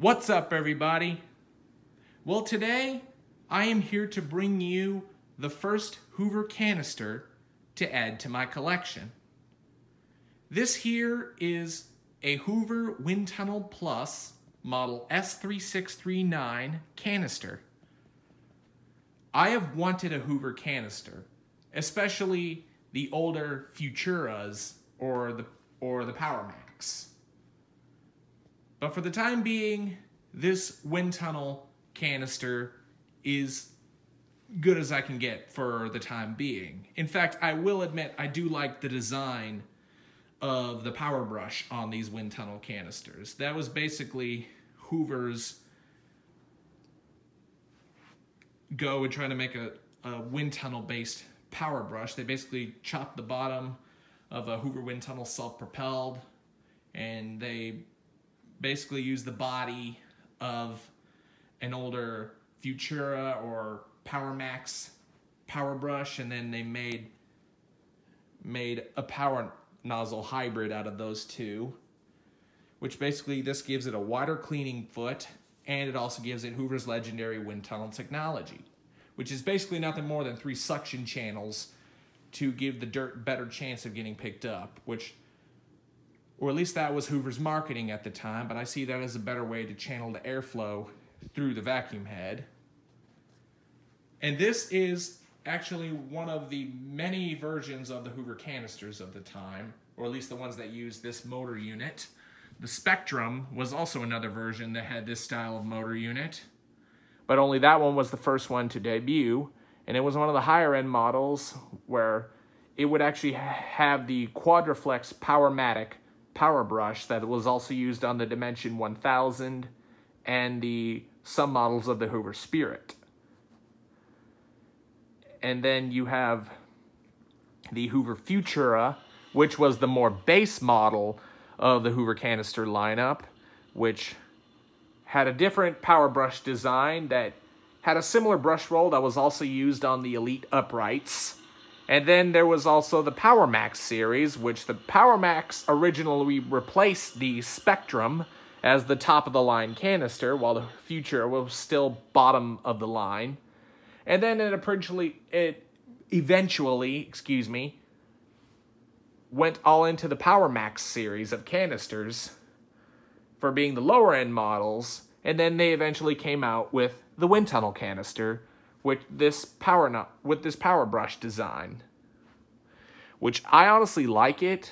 What's up, everybody? Well, today I am here to bring you the first Hoover canister to add to my collection. This here is a Hoover Windtunnel Plus model S3639 canister. I have wanted a Hoover canister, especially the older Futuras or the Power Max. But for the time being, this Windtunnel canister is good as I can get for the time being. In fact, I will admit I do like the design of the power brush on these Windtunnel canisters. That was basically Hoover's go and try to make a Windtunnel based power brush. They basically chopped the bottom of a Hoover Windtunnel self-propelled, and they basically used the body of an older Futura or Power Max power brush, and then they made a power nozzle hybrid out of those two, which basically this gives it a wider cleaning foot, and it also gives it Hoover's legendary wind tunnel technology, which is basically nothing more than 3 suction channels to give the dirt better chance of getting picked up, or at least that was Hoover's marketing at the time, but I see that as a better way to channel the airflow through the vacuum head. And this is actually one of the many versions of the Hoover canisters of the time, or at least the ones that use this motor unit. The Spectrum was also another version that had this style of motor unit, but only that one was the first one to debut, and it was one of the higher end models where it would actually have the Quadraflex Powermatic power brush that was also used on the Dimension 1000 and some models of the Hoover Spirit. And then you have the Hoover Futura, which was the more base model of the Hoover canister lineup, which had a different power brush design that had a similar brush roll that was also used on the Elite uprights. And then there was also the Power Max series, which the Power Max originally replaced the Spectrum as the top-of-the-line canister, while the Futura was still bottom of the line. And then it eventually went all into the Power Max series of canisters for being the lower-end models, and then they eventually came out with the Windtunnel canister, with this power brush design, which I honestly like it,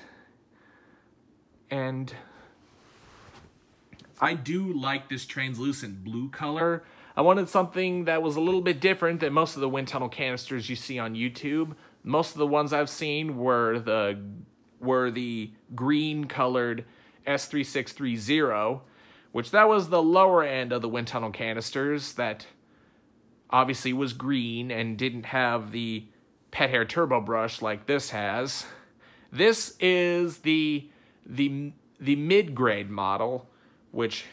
and I do like this translucent blue color. I wanted something that was a little bit different than most of the Windtunnel canisters you see on YouTube. Most of the ones I've seen were the green colored S3630, which that was the lower end of the Windtunnel canisters that obviously was green and didn't have the pet hair turbo brush like this has. This is the mid-grade model, which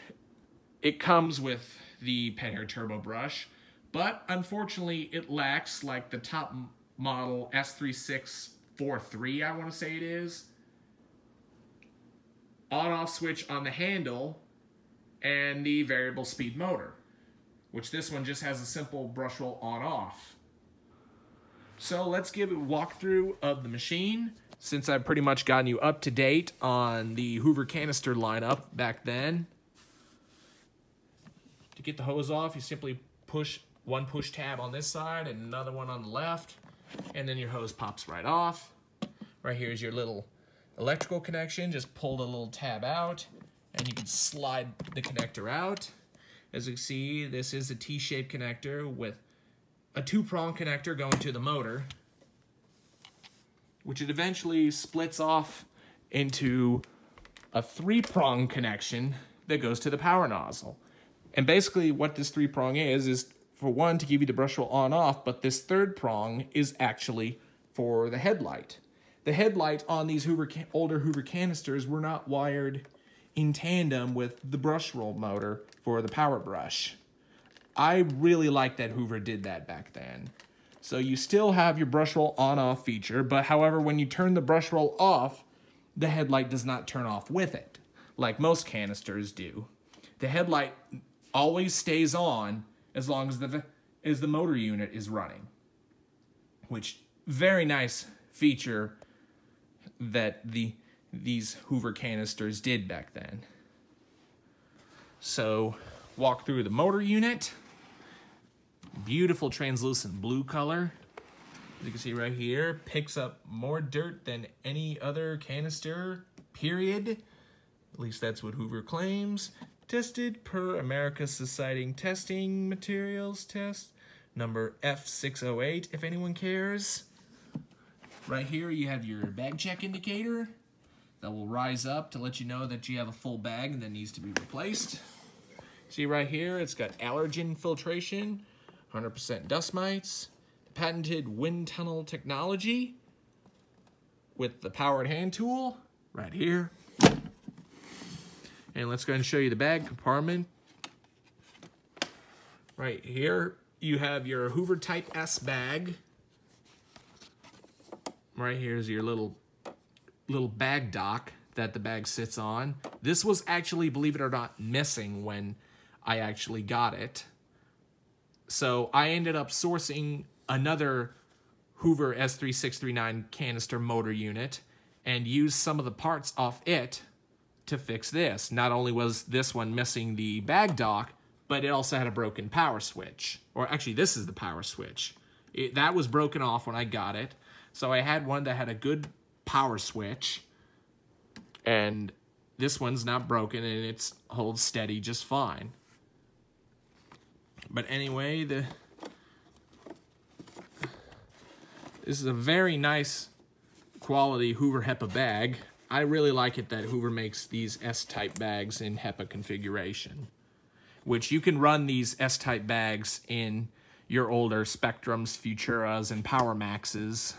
it comes with the pet hair turbo brush, but unfortunately it lacks like the top model S3643, I want to say it is, on-off switch on the handle and the variable speed motor, which this one just has a simple brush roll on-off. So let's give a walkthrough of the machine, since I've pretty much gotten you up to date on the Hoover canister lineup back then. To get the hose off, you simply push one push tab on this side and another one on the left, and then your hose pops right off. Right here is your little electrical connection. Just pull the little tab out, and you can slide the connector out. As you can see, this is a T-shaped connector with a 2-prong connector going to the motor, which it eventually splits off into a 3-prong connection that goes to the power nozzle. And basically what this 3-prong is for one, to give you the brush roll on-off, but this 3rd prong is actually for the headlight. The headlight on these older Hoover canisters were not wired in tandem with the brush roll motor for the power brush. I really like that Hoover did that back then. So you still have your brush roll on-off feature, but however, when you turn the brush roll off, the headlight does not turn off with it, like most canisters do. The the headlight always stays on as long as the motor unit is running, which very nice feature that these Hoover canisters did back then. So walk through the motor unit. Beautiful translucent blue color. As you can see right here, picks up more dirt than any other canister, period. At least that's what Hoover claims. Tested per America's Society Testing Materials Test, number F608, if anyone cares. Right here you have your bag check indicator that will rise up to let you know that you have a full bag that needs to be replaced. See right here, it's got allergen filtration, 100% dust mites, patented Windtunnel technology with the powered hand tool right here. And let's go ahead and show you the bag compartment. Right here, you have your Hoover Type S bag. Right here is your little bag dock that the bag sits on. This was actually, believe it or not, missing when I actually got it. So I ended up sourcing another Hoover S3639 canister motor unit and used some of the parts off it to fix this. Not only was this one missing the bag dock, but it also had a broken power switch. Or actually, this is the power switch. That was broken off when I got it. So I had one that had a good power switch, and this one's not broken and it holds steady just fine. But anyway, this is a very nice quality Hoover HEPA bag. I really like it that Hoover makes these S-type bags in HEPA configuration, which you can run these S-type bags in your older Spectrums, Futuras, and Power Maxes.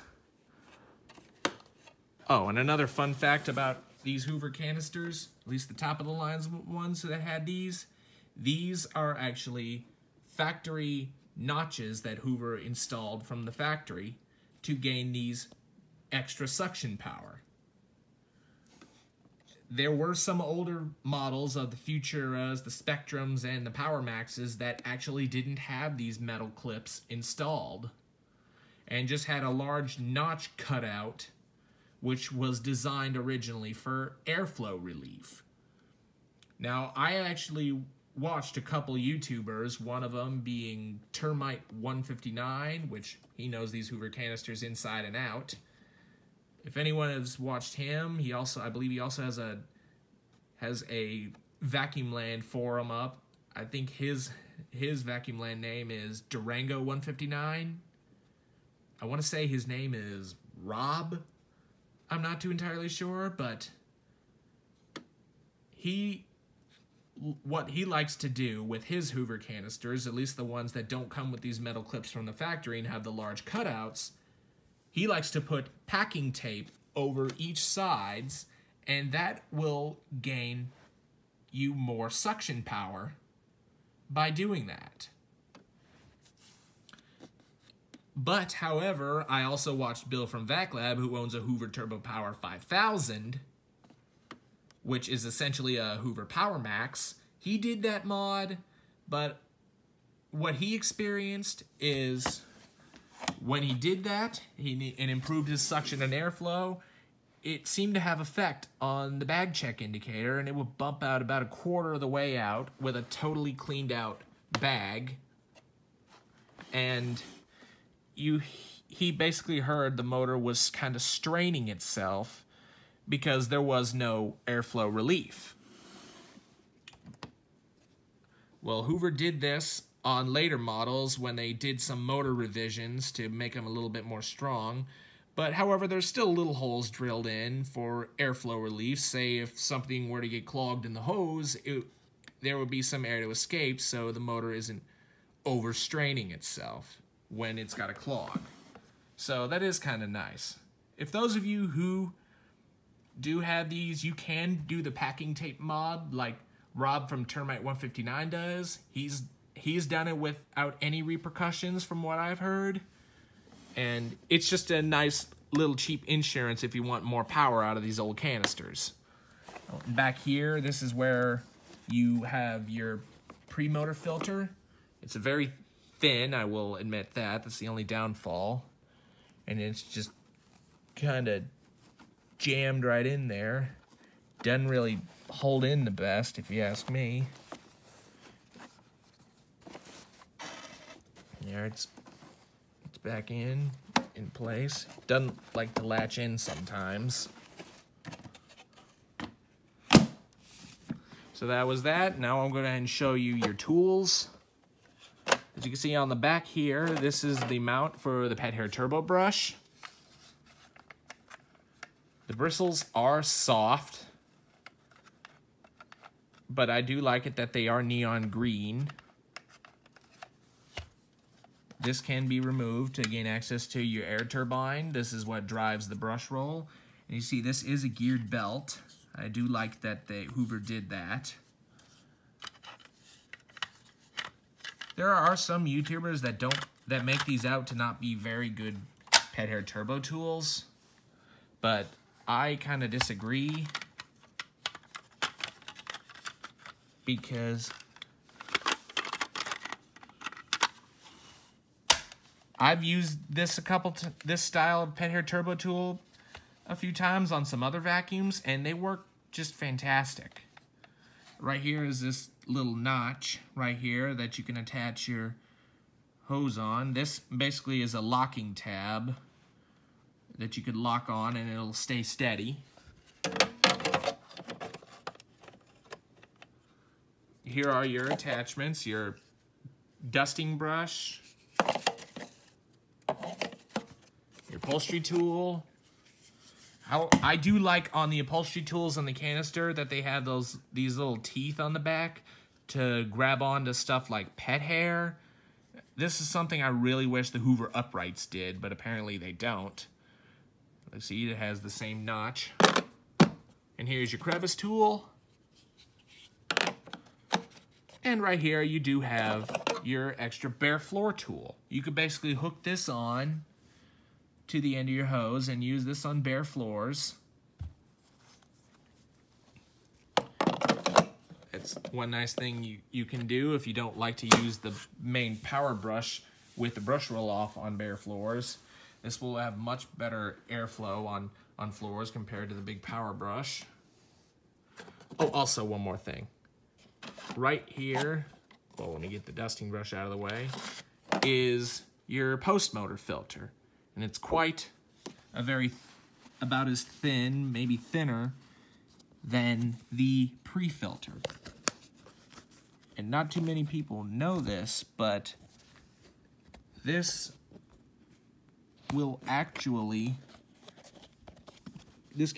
Oh, and another fun fact about these Hoover canisters, at least the top of the lines ones that had these are actually factory notches that Hoover installed from the factory to gain these extra suction power. There were some older models of the Futuras, the Spectrums, and the Power Maxes that actually didn't have these metal clips installed and just had a large notch cut out, which was designed originally for airflow relief. Now, I actually watched a couple YouTubers, one of them being Termite159, which he knows these Hoover canisters inside and out. If anyone has watched him, I believe he also has a Vacuum Land forum up. I think his Vacuum Land name is Durango159. I want to say his name is Rob. I'm not too entirely sure, but what he likes to do with his Hoover canisters, at least the ones that don't come with these metal clips from the factory and have the large cutouts, he likes to put packing tape over each sides, and that will gain you more suction power by doing that. But, however, I also watched Bill from VacLab, who owns a Hoover Turbo Power 5000, which is essentially a Hoover Power Max. He did that mod, but what he experienced is when he did that and improved his suction and airflow, it seemed to have effect on the bag check indicator, and it would bump out about a quarter of the way out with a totally cleaned out bag. And he basically heard the motor was kind of straining itself because there was no airflow relief. Well, Hoover did this on later models when they did some motor revisions to make them a little bit more strong. But, however, there's still little holes drilled in for airflow relief. Say if something were to get clogged in the hose, there would be some air to escape so the motor isn't overstraining itself when it's got a clog. So that is kind of nice. If those of you who do have these, you can do the packing tape mod like Rob from Termite159 does. He's done it without any repercussions from what I've heard. And it's just a nice little cheap insurance if you want more power out of these old canisters. Back here, this is where you have your pre-motor filter. It's a very thin, I will admit that. That's the only downfall. And it's just kind of jammed right in there. Doesn't really hold in the best, if you ask me. There, it's back in place. Doesn't like to latch in sometimes. So that was that. Now I'm going to go ahead and show you your tools. As you can see on the back here, this is the mount for the pet hair turbo brush. The bristles are soft, but I do like it that they are neon green. This can be removed to gain access to your air turbine. This is what drives the brush roll. And you see this is a geared belt. I do like that Hoover did that. There are some YouTubers that make these out to not be very good pet hair turbo tools, but I kind of disagree because I've used this this style of pet hair turbo tool a few times on some other vacuums, and they work just fantastic. Right here is this little notch right here that you can attach your hose on. This basically is a locking tab that you could lock on and it'll stay steady. Here are your attachments, your dusting brush, your upholstery tool. I do like on the upholstery tools on the canister that they have these little teeth on the back to grab onto stuff like pet hair. This is something I really wish the Hoover uprights did, but apparently they don't. Let's see, it has the same notch. And here's your crevice tool. And right here you do have your extra bare floor tool. You could basically hook this on to the end of your hose and use this on bare floors. It's one nice thing you can do if you don't like to use the main power brush with the brush roll off on bare floors. This will have much better airflow on floors compared to the big power brush. Oh, also one more thing. Right here, well, let me get the dusting brush out of the way, is your post motor filter. And it's quite about as thin, maybe thinner, than the pre-filter. And not too many people know this, but this can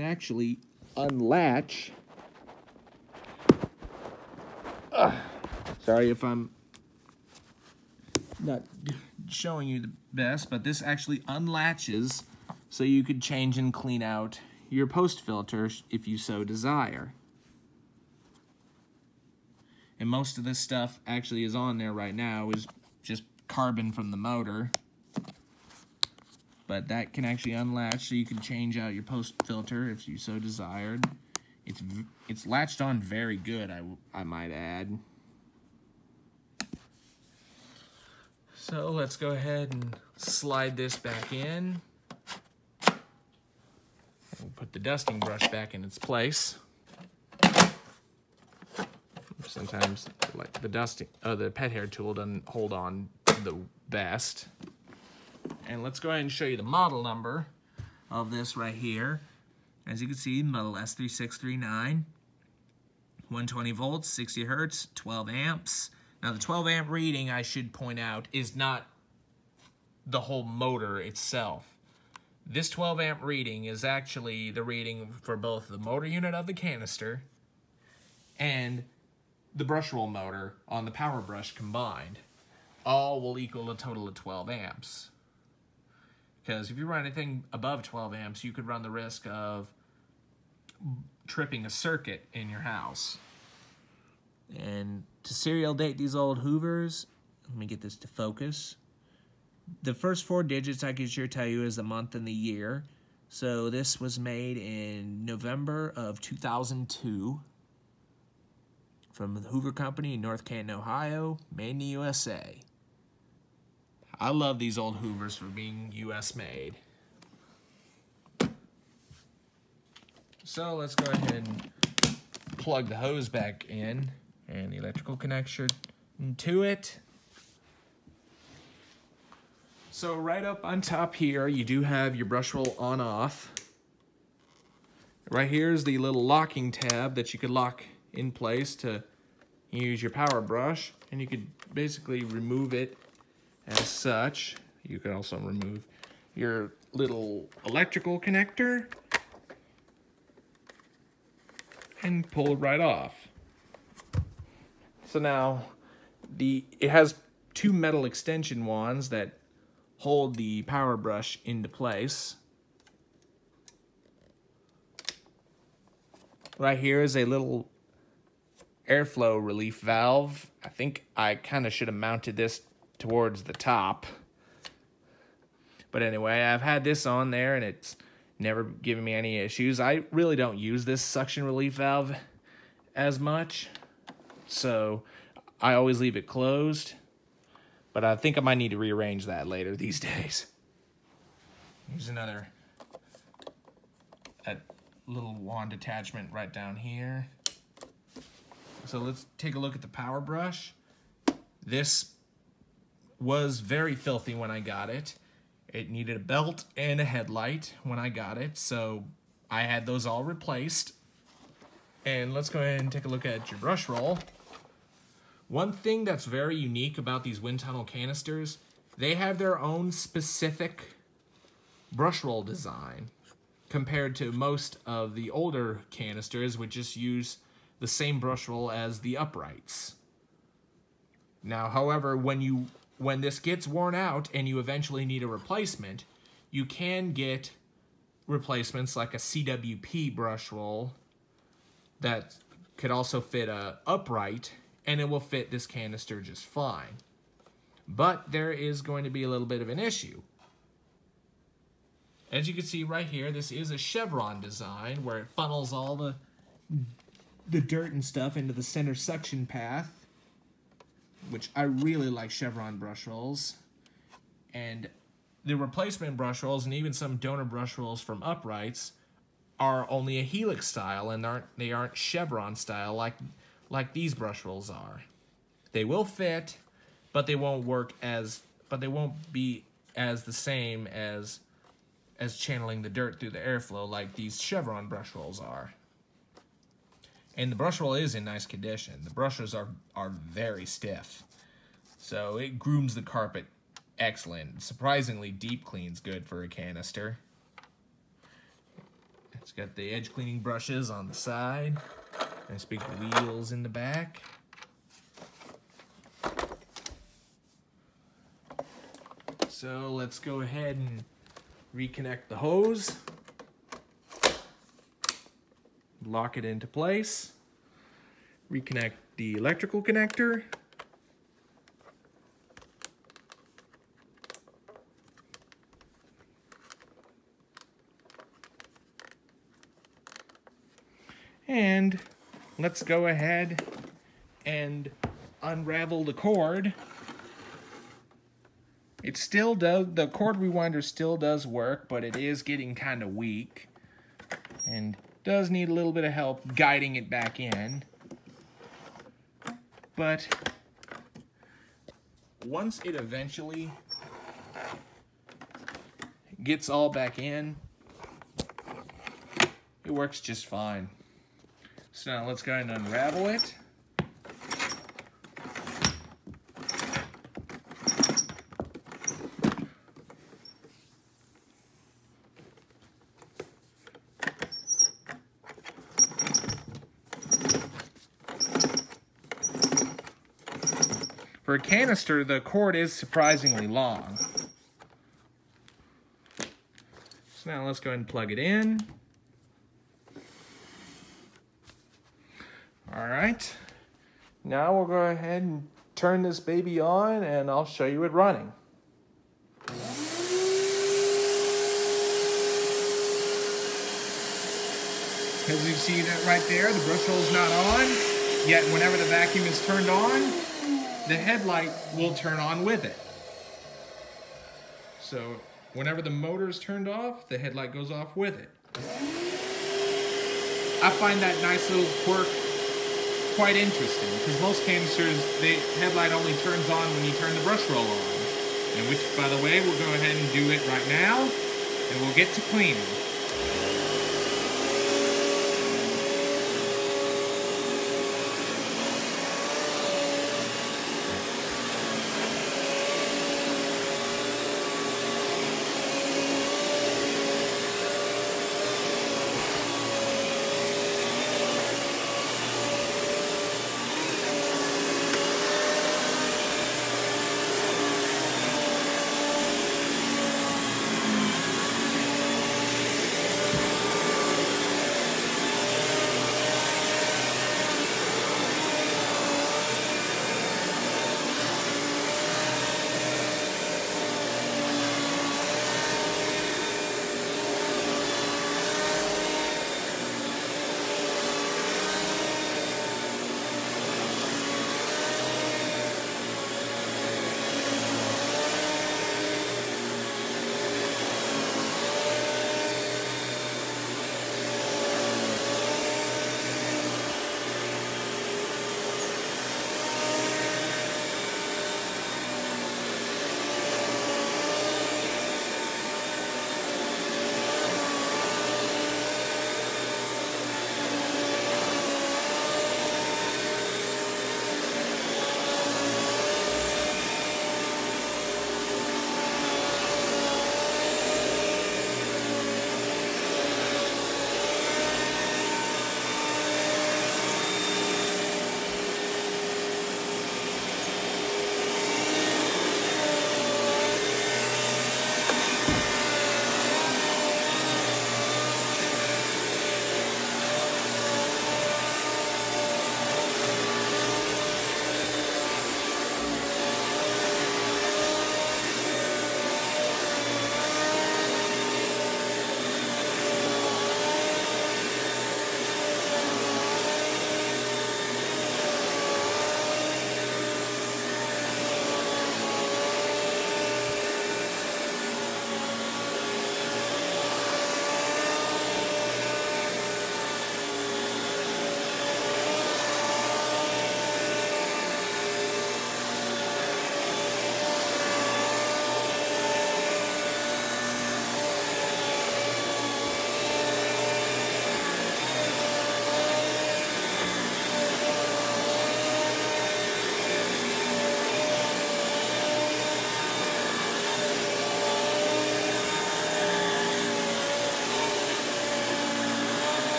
actually unlatch. Sorry if I'm not showing you the best, but this actually unlatches so you could change and clean out your post filter if you so desire. And most of this stuff actually is on there right now is just carbon from the motor, but that can actually unlatch so you can change out your post filter if you so desired. It's latched on very good, I might add. So let's go ahead and slide this back in. And put the dusting brush back in its place. Sometimes like the pet hair tool doesn't hold on the best. And let's go ahead and show you the model number of this right here. As you can see, model S3639, 120 volts, 60 hertz, 12 amps. Now the 12 amp reading, I should point out, is not the whole motor itself. This 12 amp reading is actually the reading for both the motor unit of the canister and the brush roll motor on the power brush combined. All will equal a total of 12 amps. Because if you run anything above 12 amps, you could run the risk of tripping a circuit in your house. And to serial date these old Hoovers, let me get this to focus. The first 4 digits I can sure tell you is the month and the year. So this was made in November of 2002. from the Hoover Company in North Canton, Ohio, made in the USA. I love these old Hoovers for being US made. So let's go ahead and plug the hose back in and the electrical connector into it. So right up on top here, you do have your brush roll on off. Right here is the little locking tab that you could lock in place to use your power brush, and you could basically remove it as such. You could also remove your little electrical connector and pull it right off. So now it has two metal extension wands that hold the power brush into place. Right here is a little airflow relief valve. I think I kind of should have mounted this towards the top. But anyway, I've had this on there and it's never given me any issues. I really don't use this suction relief valve as much, so I always leave it closed. But I think I might need to rearrange that later these days. Here's another little wand attachment right down here. So let's take a look at the power brush. This was very filthy when I got it. It needed a belt and a headlight when I got it, so I had those all replaced. And let's go ahead and take a look at your brush roll. One thing that's very unique about these Windtunnel canisters, they have their own specific brush roll design compared to most of the older canisters, which just use the same brush roll as the uprights. Now, however, when this gets worn out and you eventually need a replacement, you can get replacements like a CWP brush roll that could also fit a upright, and it will fit this canister just fine. But there is going to be a little bit of an issue. As you can see right here, this is a chevron design where it funnels all the dirt and stuff into the center suction path, which I really like chevron brush rolls. And the replacement brush rolls and even some donor brush rolls from uprights are only a helix style, and they aren't chevron style like these brush rolls are. They will fit, but they won't be as the same as channeling the dirt through the airflow like these chevron brush rolls are. And the brush roll is in nice condition. The brushes are very stiff, so it grooms the carpet excellent. Surprisingly, deep clean's good for a canister. It's got the edge cleaning brushes on the side. Nice big wheels in the back. So let's go ahead and reconnect the hose. Lock it into place. Reconnect the electrical connector. And let's go ahead and unravel the cord. It still does, the cord rewinder still does work, but it is getting kind of weak and does need a little bit of help guiding it back in. But once it eventually gets all back in, it works just fine. So now let's go ahead and unravel it. For a canister, the cord is surprisingly long. So now let's go ahead and plug it in. All right, now we'll go ahead and turn this baby on and I'll show you it running. As you see that right there, the brush roll's not on. Yet whenever the vacuum is turned on, the headlight will turn on with it. So whenever the motor is turned off, the headlight goes off with it. I find that nice little quirk quite interesting, because most canisters, the headlight only turns on when you turn the brush roll on. And which, by the way, we'll go ahead and do it right now, and we'll get to cleaning.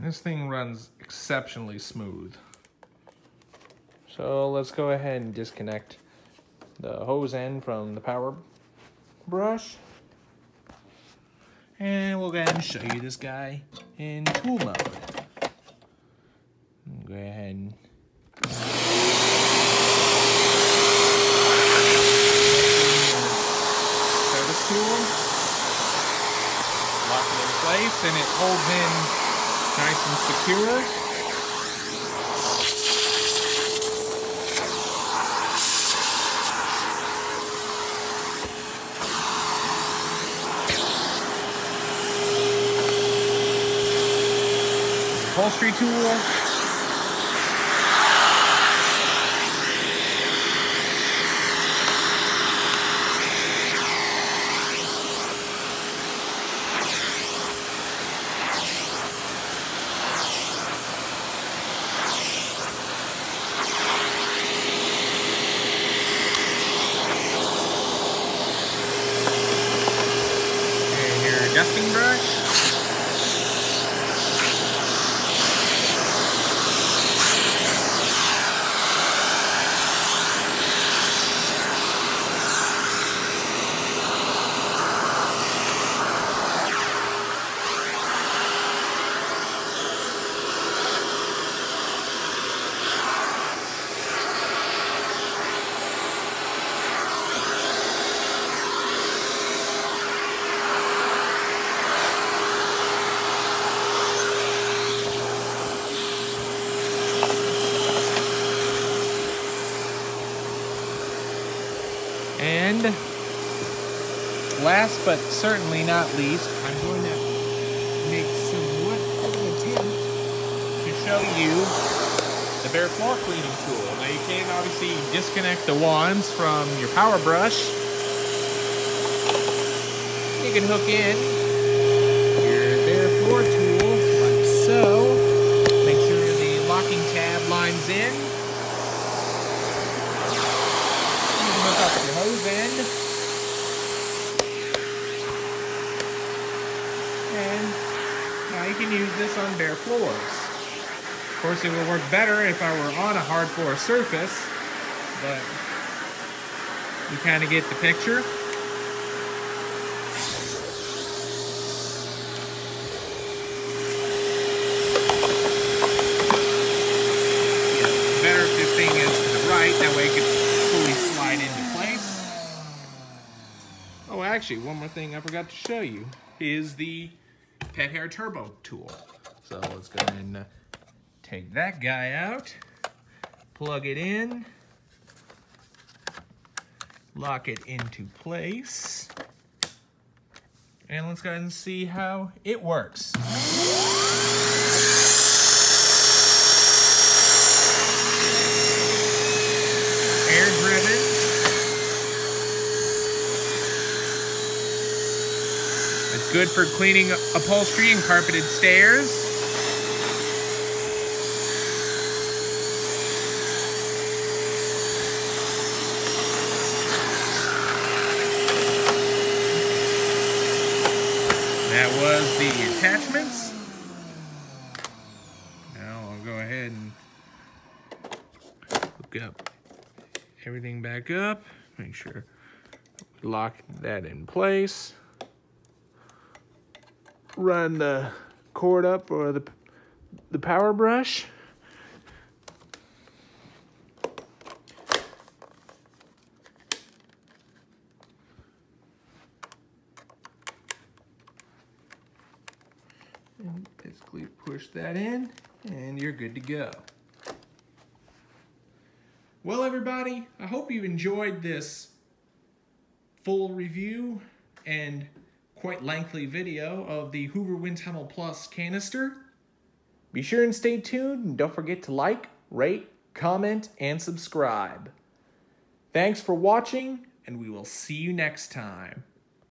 This thing runs exceptionally smooth. So let's go ahead and disconnect the hose end from the power brush. And we'll go ahead and show you this guy in tool mode. Go ahead and service tool. Lock it in place and it holds in nice and secure. Upholstery tool. And your dusting brush. And last but certainly not least, I'm going to make somewhat of an attempt to show you the bare floor cleaning tool. Now you can obviously disconnect the wands from your power brush. You can hook in your bare floor tool like so. Make sure the locking tab lines in. Hook up your hose end, and now you can use this on bare floors. Of course, it would work better if I were on a hard floor surface, but you kind of get the picture. Yeah, better if this thing is to the right, that way it can fully slide into place. Oh, actually, one more thing I forgot to show you is the pet hair turbo tool. So let's go ahead and take that guy out, plug it in, lock it into place, and let's go ahead and see how it works. Air driven. It's good for cleaning upholstery and carpeted stairs. That was the attachments. Now I'll go ahead and hook up everything back up. Make sure we lock that in place. Run the cord up for the power brush. And basically push that in, and you're good to go. Well, everybody, I hope you enjoyed this full review and quite lengthy video of the Hoover Windtunnel Plus canister. Be sure and stay tuned, and don't forget to like, rate, comment, and subscribe. Thanks for watching, and we will see you next time.